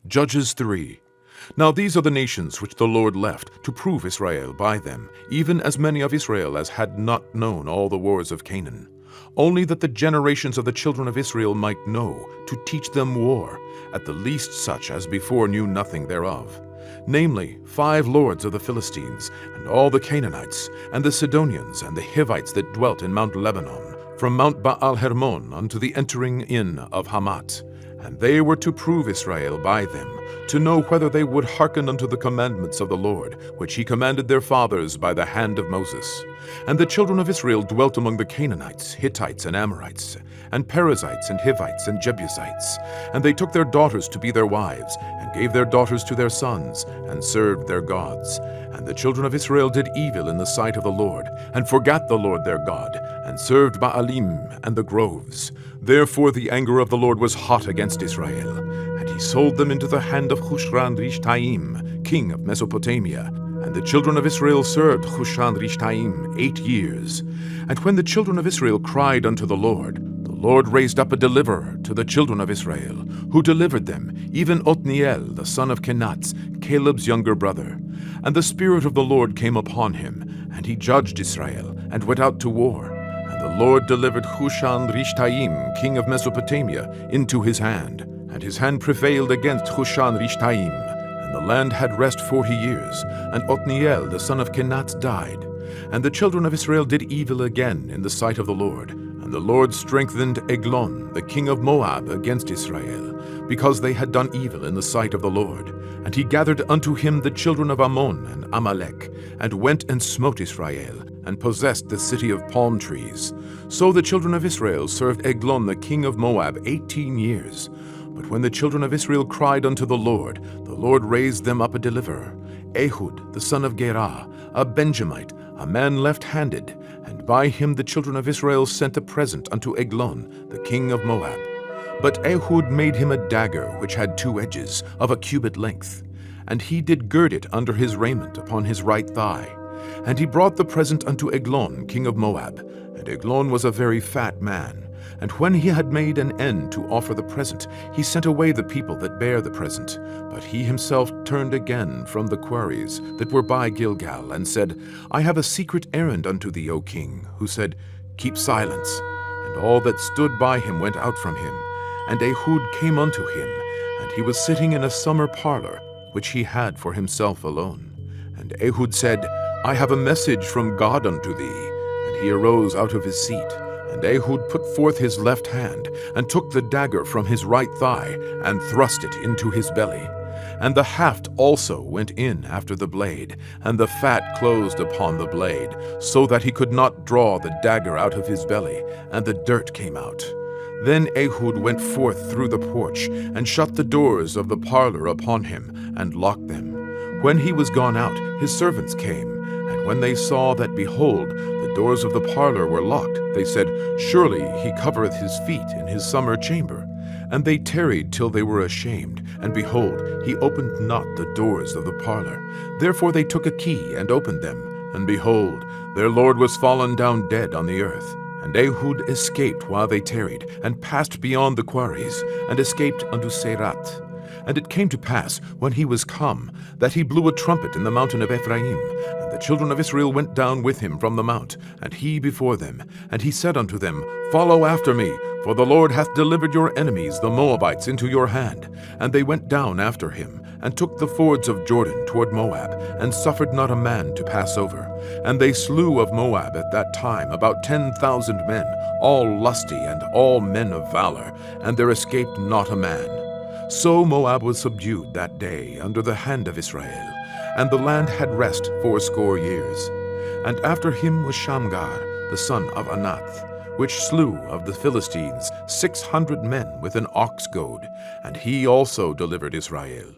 Judges 3. Now these are the nations which the Lord left to prove Israel by them, even as many of Israel as had not known all the wars of Canaan. Only that the generations of the children of Israel might know, to teach them war, at the least such as before knew nothing thereof. Namely, 5 lords of the Philistines, and all the Canaanites, and the Sidonians, and the Hivites that dwelt in Mount Lebanon, from Mount Baal Hermon unto the entering in of Hamath. And they were to prove Israel by them, to know whether they would hearken unto the commandments of the Lord, which he commanded their fathers by the hand of Moses. And the children of Israel dwelt among the Canaanites, Hittites, and Amorites, and Perizzites, and Hivites, and Jebusites. And they took their daughters to be their wives, and gave their daughters to their sons, and served their gods. And the children of Israel did evil in the sight of the Lord, and forgat the Lord their God, and served Baalim and the groves. Therefore the anger of the Lord was hot against Israel, and he sold them into the hand of Hushran-Rishtaim, king of Mesopotamia. And the children of Israel served Hushran-Rishtaim 8 years. And when the children of Israel cried unto the Lord raised up a deliverer to the children of Israel, who delivered them, even Othniel the son of Kenaz, Caleb's younger brother. And the Spirit of the Lord came upon him, and he judged Israel, and went out to war. And the Lord delivered Hushran-Rishtaim, king of Mesopotamia, into his hand. And his hand prevailed against Hushran-Rishtaim. And the land had rest 40 years, and Othniel the son of Kenaz died. And the children of Israel did evil again in the sight of the Lord. And the Lord strengthened Eglon, the king of Moab, against Israel, because they had done evil in the sight of the Lord. And he gathered unto him the children of Ammon and Amalek, and went and smote Israel, and possessed the city of palm trees. So the children of Israel served Eglon the king of Moab 18 years. But when the children of Israel cried unto the Lord raised them up a deliverer, Ehud the son of Gerah, a Benjamite, a man left-handed, and by him the children of Israel sent a present unto Eglon, the king of Moab. But Ehud made him a dagger which had 2 edges, of a cubit length, and he did gird it under his raiment upon his right thigh. And he brought the present unto Eglon, king of Moab, and Eglon was a very fat man. And when he had made an end to offer the present, he sent away the people that bare the present. But he himself turned again from the quarries that were by Gilgal, and said, I have a secret errand unto thee, O king, who said, Keep silence. And all that stood by him went out from him. And Ehud came unto him, and he was sitting in a summer parlor, which he had for himself alone. And Ehud said, I have a message from God unto thee. And he arose out of his seat. And Ehud put forth his left hand, and took the dagger from his right thigh, and thrust it into his belly. And the haft also went in after the blade, and the fat closed upon the blade, so that he could not draw the dagger out of his belly, and the dirt came out. Then Ehud went forth through the porch, and shut the doors of the parlor upon him, and locked them. When he was gone out, his servants came, and when they saw that, behold, the doors of the parlor were locked, they said, Surely he covereth his feet in his summer chamber. And they tarried till they were ashamed, and behold, he opened not the doors of the parlor. Therefore they took a key, and opened them, and behold, their lord was fallen down dead on the earth. And Ehud escaped while they tarried, and passed beyond the quarries, and escaped unto Serat. And it came to pass, when he was come, that he blew a trumpet in the mountain of Ephraim. And the children of Israel went down with him from the mount, and he before them. And he said unto them, Follow after me, for the Lord hath delivered your enemies, the Moabites, into your hand. And they went down after him, and took the fords of Jordan toward Moab, and suffered not a man to pass over. And they slew of Moab at that time about 10,000 men, all lusty and all men of valor, and there escaped not a man. So Moab was subdued that day under the hand of Israel, and the land had rest 80 years. And after him was Shamgar, the son of Anath, which slew of the Philistines 600 men with an ox goad, and he also delivered Israel.